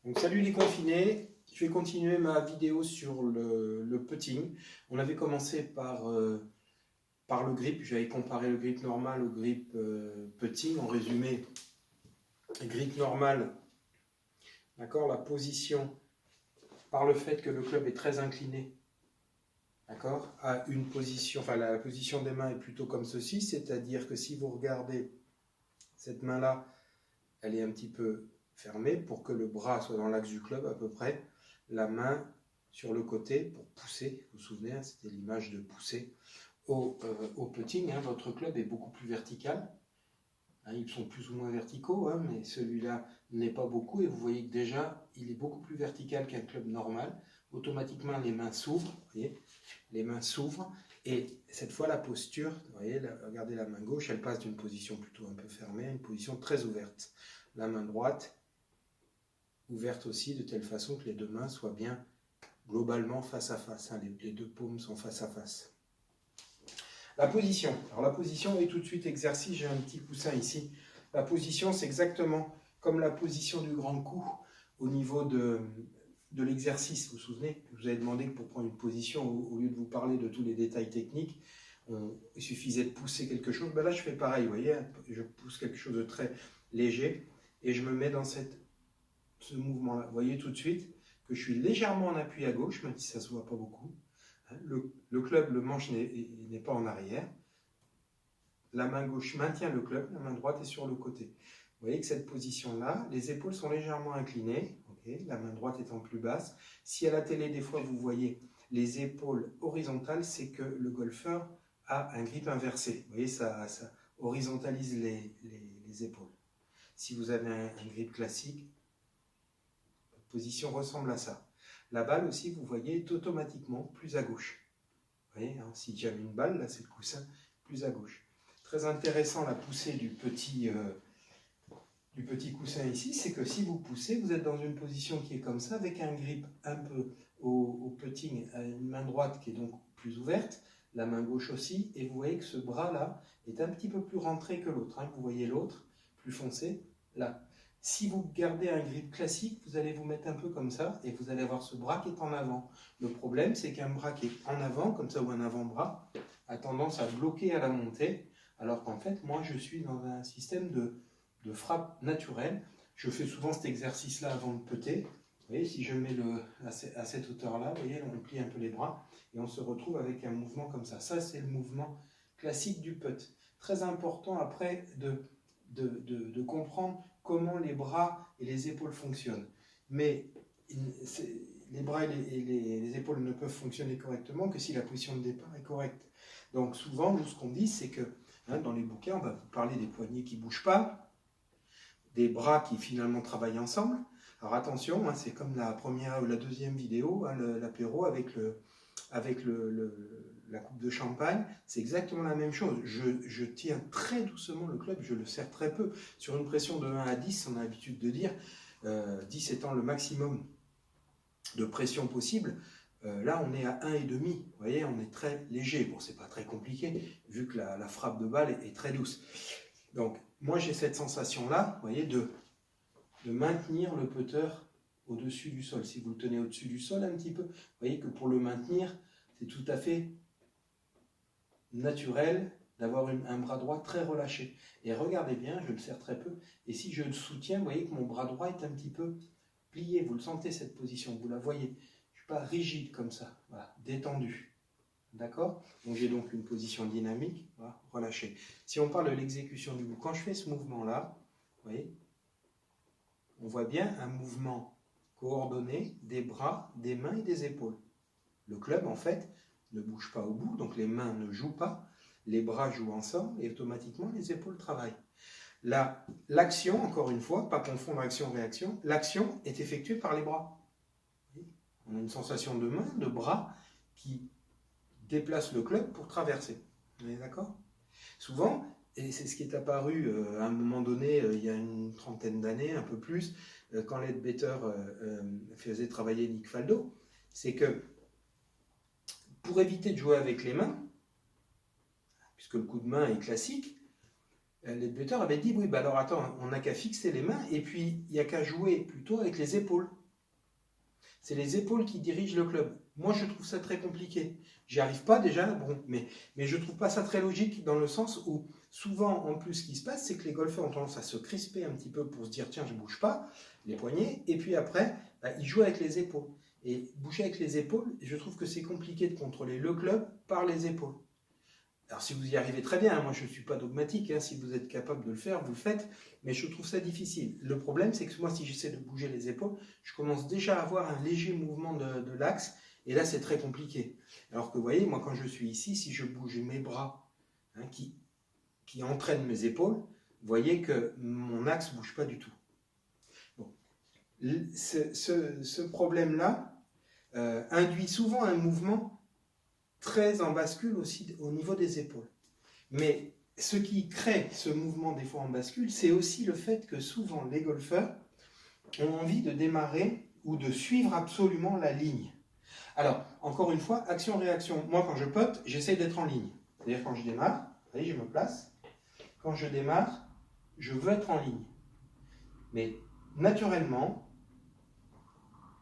Donc, salut les confinés, je vais continuer ma vidéo sur le putting. On avait commencé par le grip, j'avais comparé le grip normal au grip putting. En résumé, grip normal, d'accord, la position, par le fait que le club est très incliné, d'accord, à une position, enfin la position des mains est plutôt comme ceci, c'est-à-dire que si vous regardez cette main-là, elle est un petit peu fermée pour que le bras soit dans l'axe du club à peu près, la main sur le côté pour pousser, vous vous souvenez, hein, c'était l'image de pousser. Au putting, hein, votre club est beaucoup plus vertical, hein, ils sont plus ou moins verticaux, hein, mais celui-là n'est pas beaucoup, et vous voyez que déjà, il est beaucoup plus vertical qu'un club normal. Automatiquement, les mains s'ouvrent, vous voyez, les mains s'ouvrent, et cette fois, la posture, vous voyez, regardez la main gauche, elle passe d'une position plutôt un peu fermée à une position très ouverte. La main droite, ouverte aussi, de telle façon que les deux mains soient bien globalement face à face, hein, les deux paumes sont face à face. La position, alors la position est tout de suite exercice, j'ai un petit coussin ici. La position, c'est exactement comme la position du grand coup au niveau de l'exercice, vous vous souvenez, je vous avais demandé que pour prendre une position, au lieu de vous parler de tous les détails techniques, il suffisait de pousser quelque chose. Ben là, je fais pareil, vous voyez, je pousse quelque chose de très léger et je me mets dans ce mouvement-là. Vous voyez tout de suite que je suis légèrement en appui à gauche, même si ça ne se voit pas beaucoup. Le club, le manche n'est pas en arrière. La main gauche maintient le club, la main droite est sur le côté. Vous voyez que cette position-là, les épaules sont légèrement inclinées, okay, la main droite étant plus basse. Si à la télé, des fois, vous voyez les épaules horizontales, c'est que le golfeur a un grip inversé. Vous voyez, ça horizontalise les épaules. Si vous avez un grip classique, votre position ressemble à ça. La balle aussi, vous voyez, est automatiquement plus à gauche. Vous voyez, hein, si j'avais une balle, là c'est le coussin, plus à gauche. Très intéressant la poussée du petit coussin ici, c'est que si vous poussez, vous êtes dans une position qui est comme ça, avec un grip un peu au putting, une main droite qui est donc plus ouverte, la main gauche aussi, et vous voyez que ce bras-là est un petit peu plus rentré que l'autre. Hein. Vous voyez l'autre, plus foncé, là. Si vous gardez un grip classique, vous allez vous mettre un peu comme ça, et vous allez avoir ce bras qui est en avant. Le problème, c'est qu'un bras qui est en avant, comme ça, ou un avant-bras, a tendance à bloquer à la montée, alors qu'en fait, moi, je suis dans un système de frappe naturelle. Je fais souvent cet exercice-là avant de putter. Vous voyez, si je mets à cette hauteur-là, vous voyez, on plie un peu les bras, et on se retrouve avec un mouvement comme ça. Ça, c'est le mouvement classique du putt. Très important après de comprendre comment les bras et les épaules fonctionnent. Mais les bras et les épaules ne peuvent fonctionner correctement que si la position de départ est correcte. Donc souvent, nous, ce qu'on dit, c'est que hein, dans les bouquins, on va vous parler des poignets qui ne bougent pas, des bras qui finalement travaillent ensemble. Alors attention, hein, c'est comme la première ou la deuxième vidéo, hein, l'apéro avec la coupe de champagne, c'est exactement la même chose. Je tiens très doucement le club, je le serre très peu. Sur une pression de 1 à 10, on a l'habitude de dire, 10 étant le maximum de pression possible, là on est à 1,5. Vous voyez, on est très léger. Bon, c'est pas très compliqué, vu que la frappe de balle est très douce. Donc, moi j'ai cette sensation-là, vous voyez, de maintenir le putter au-dessus du sol. Si vous le tenez au-dessus du sol un petit peu, vous voyez que pour le maintenir, c'est tout à fait naturel d'avoir un bras droit très relâché. Et regardez bien, je le serre très peu, et si je le soutiens, vous voyez que mon bras droit est un petit peu plié. Vous le sentez cette position, vous la voyez. Je ne suis pas rigide comme ça, voilà, détendu. D'accord? Donc j'ai donc une position dynamique, voilà, relâchée. Si on parle de l'exécution du mouvement, quand je fais ce mouvement-là, vous voyez, on voit bien un mouvement coordonné des bras, des mains et des épaules. Le club, en fait, ne bouge pas au bout, donc les mains ne jouent pas, les bras jouent ensemble et automatiquement les épaules travaillent. L'action, encore une fois, pas confondre action-réaction, l'action est effectuée par les bras. On a une sensation de main, de bras qui déplace le club pour traverser. Vous êtes d'accord? Souvent, et c'est ce qui est apparu à un moment donné, il y a une trentaine d'années, un peu plus, quand Led Better faisait travailler Nick Faldo, c'est que pour éviter de jouer avec les mains, puisque le coup de main est classique, l'éducateur avait dit, oui, bah alors attends, on n'a qu'à fixer les mains et puis il n'y a qu'à jouer plutôt avec les épaules. C'est les épaules qui dirigent le club. Moi, je trouve ça très compliqué. J'y arrive pas déjà, bon, mais je trouve pas ça très logique dans le sens où souvent, en plus, ce qui se passe, c'est que les golfeurs ont tendance à se crisper un petit peu pour se dire, tiens, je bouge pas, les poignets, et puis après, bah, ils jouent avec les épaules. Et bouger avec les épaules, je trouve que c'est compliqué de contrôler le club par les épaules. Alors si vous y arrivez très bien, hein, moi je ne suis pas dogmatique, hein, si vous êtes capable de le faire, vous le faites, mais je trouve ça difficile. Le problème c'est que moi si j'essaie de bouger les épaules, je commence déjà à avoir un léger mouvement de l'axe, et là c'est très compliqué. Alors que vous voyez, moi quand je suis ici, si je bouge mes bras hein, qui entraînent mes épaules, vous voyez que mon axe ne bouge pas du tout. Bon. Ce problème-là induit souvent un mouvement très en bascule aussi au niveau des épaules. Mais ce qui crée ce mouvement des fois en bascule, c'est aussi le fait que souvent les golfeurs ont envie de démarrer ou de suivre absolument la ligne. Alors, encore une fois, action-réaction. Moi, quand je pote, j'essaye d'être en ligne. C'est-à-dire quand je démarre, vous voyez, je me place. Quand je démarre, je veux être en ligne. Mais naturellement,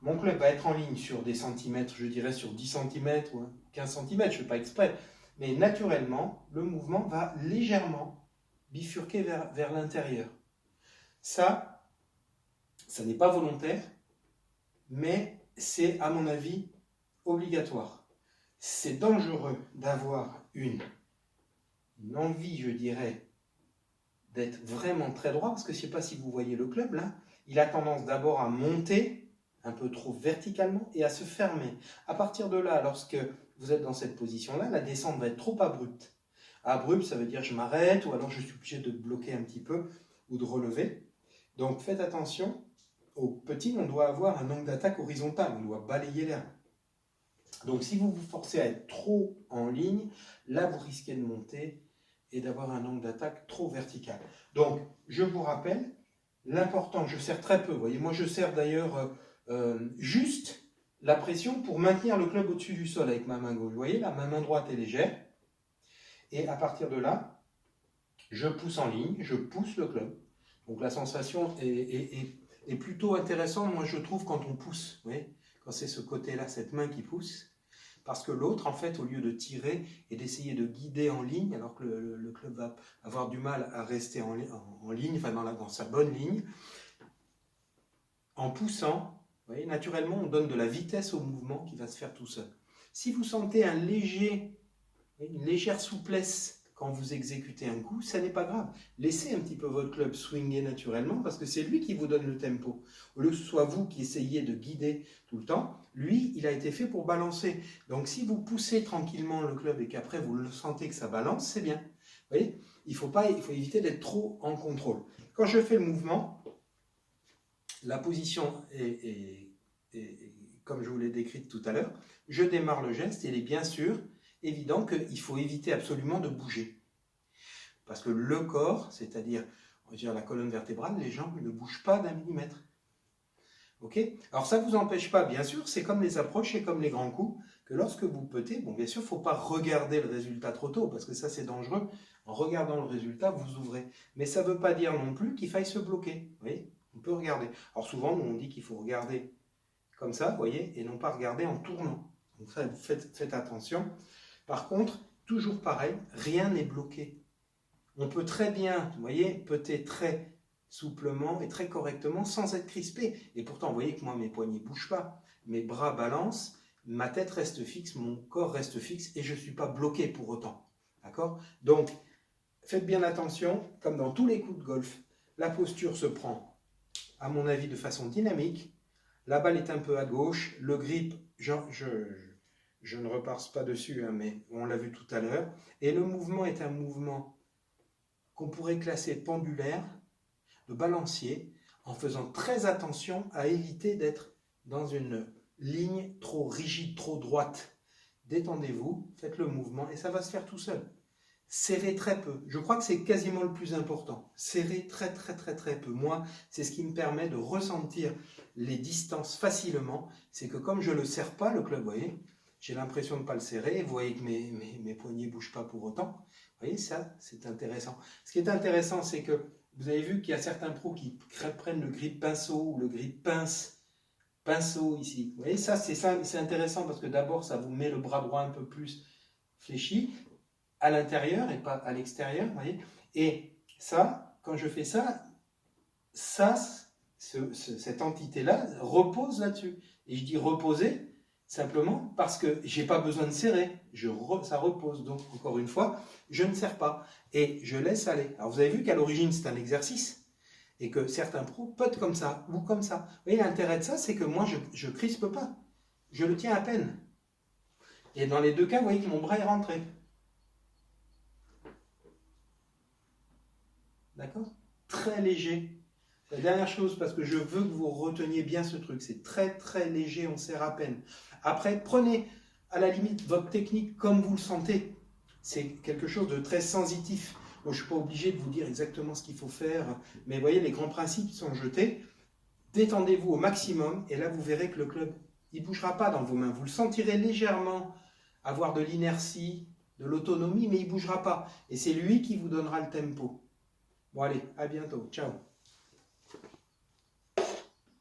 mon club va être en ligne sur des centimètres, je dirais sur 10 cm ou 15 cm, je ne fais pas exprès, mais naturellement, le mouvement va légèrement bifurquer vers l'intérieur. Ça n'est pas volontaire, mais c'est, à mon avis, obligatoire. C'est dangereux d'avoir une envie, je dirais, d'être vraiment très droit, parce que je ne sais pas si vous voyez le club, là, il a tendance d'abord à monter un peu trop verticalement et à se fermer. À partir de là, lorsque vous êtes dans cette position-là, la descente va être trop abrupte. Abrupte, ça veut dire je m'arrête ou alors je suis obligé de bloquer un petit peu ou de relever. Donc faites attention, au petit, on doit avoir un angle d'attaque horizontal, on doit balayer l'air. Donc si vous vous forcez à être trop en ligne, là vous risquez de monter et d'avoir un angle d'attaque trop vertical. Donc je vous rappelle, l'important, je serre très peu, vous voyez, moi je serre d'ailleurs juste la pression pour maintenir le club au-dessus du sol avec ma main gauche. Vous voyez, là, ma main droite est légère. Et à partir de là, je pousse en ligne, je pousse le club. Donc la sensation est plutôt intéressante, moi je trouve, quand on pousse. Vous voyez, quand c'est ce côté-là, cette main qui pousse. Parce que l'autre, en fait, au lieu de tirer et d'essayer de guider en ligne, alors que le club va avoir du mal à rester en ligne, enfin dans sa bonne ligne, en poussant, vous voyez, naturellement, on donne de la vitesse au mouvement qui va se faire tout seul. Si vous sentez une légère souplesse quand vous exécutez un coup, ça n'est pas grave. Laissez un petit peu votre club swinger naturellement parce que c'est lui qui vous donne le tempo. Au lieu que ce soit vous qui essayez de guider tout le temps, lui, il a été fait pour balancer. Donc si vous poussez tranquillement le club et qu'après vous le sentez que ça balance, c'est bien. Vous voyez, il faut éviter d'être trop en contrôle. Quand je fais le mouvement, la position est comme je vous l'ai décrite tout à l'heure. Je démarre le geste et il est bien sûr évident qu'il faut éviter absolument de bouger. Parce que le corps, c'est-à-dire la colonne vertébrale, les jambes ne bougent pas d'un millimètre. Ok ? Alors ça ne vous empêche pas, bien sûr, c'est comme les approches et comme les grands coups, que lorsque vous petez, bon, bien sûr, il ne faut pas regarder le résultat trop tôt, parce que ça c'est dangereux. En regardant le résultat, vous ouvrez. Mais ça ne veut pas dire non plus qu'il faille se bloquer. Vous voyez ? On peut regarder. Alors souvent, nous, on dit qu'il faut regarder comme ça, vous voyez, et non pas regarder en tournant. Donc ça, faites attention. Par contre, toujours pareil, rien n'est bloqué. On peut très bien, vous voyez, peter très souplement et très correctement sans être crispé. Et pourtant, vous voyez que moi, mes poignets ne bougent pas. Mes bras balancent, ma tête reste fixe, mon corps reste fixe et je ne suis pas bloqué pour autant. D'accord ? Donc, faites bien attention, comme dans tous les coups de golf, la posture se prend, à mon avis, de façon dynamique. La balle est un peu à gauche, le grip, je ne repasse pas dessus, hein, mais on l'a vu tout à l'heure. Et le mouvement est un mouvement qu'on pourrait classer pendulaire, de balancier, en faisant très attention à éviter d'être dans une ligne trop rigide, trop droite. Détendez-vous, faites le mouvement et ça va se faire tout seul. Serrez très peu. Je crois que c'est quasiment le plus important. Serrez très peu. Moi, c'est ce qui me permet de ressentir les distances facilement. C'est que comme je ne le serre pas, le club, vous voyez, j'ai l'impression de ne pas le serrer. Vous voyez que mes poignets ne bougent pas pour autant. Vous voyez, ça, c'est intéressant. Ce qui est intéressant, c'est que vous avez vu qu'il y a certains pros qui prennent le grip pinceau ou le grip pinceau ici. Vous voyez, ça, c'est intéressant parce que d'abord, ça vous met le bras droit un peu plus fléchi à l'intérieur et pas à l'extérieur. Vous voyez, et ça, quand je fais ça, cette entité-là repose là-dessus. Et je dis reposer simplement parce que j'ai pas besoin de serrer, ça repose. Donc, encore une fois, je ne serre pas et je laisse aller. Alors, vous avez vu qu'à l'origine, c'est un exercice et que certains pros potent comme ça ou comme ça. Vous voyez, l'intérêt de ça, c'est que moi, je ne crispe pas. Je le tiens à peine. Et dans les deux cas, vous voyez que mon bras est rentré. D'accord? Très léger. La dernière chose, parce que je veux que vous reteniez bien ce truc, c'est très très léger, on serre à peine. Après, prenez à la limite votre technique comme vous le sentez. C'est quelque chose de très sensitif. Moi, je ne suis pas obligé de vous dire exactement ce qu'il faut faire, mais vous voyez, les grands principes sont jetés. Détendez-vous au maximum, et là, vous verrez que le club, il ne bougera pas dans vos mains. Vous le sentirez légèrement avoir de l'inertie, de l'autonomie, mais il ne bougera pas. Et c'est lui qui vous donnera le tempo. Bon, allez, à bientôt. Ciao.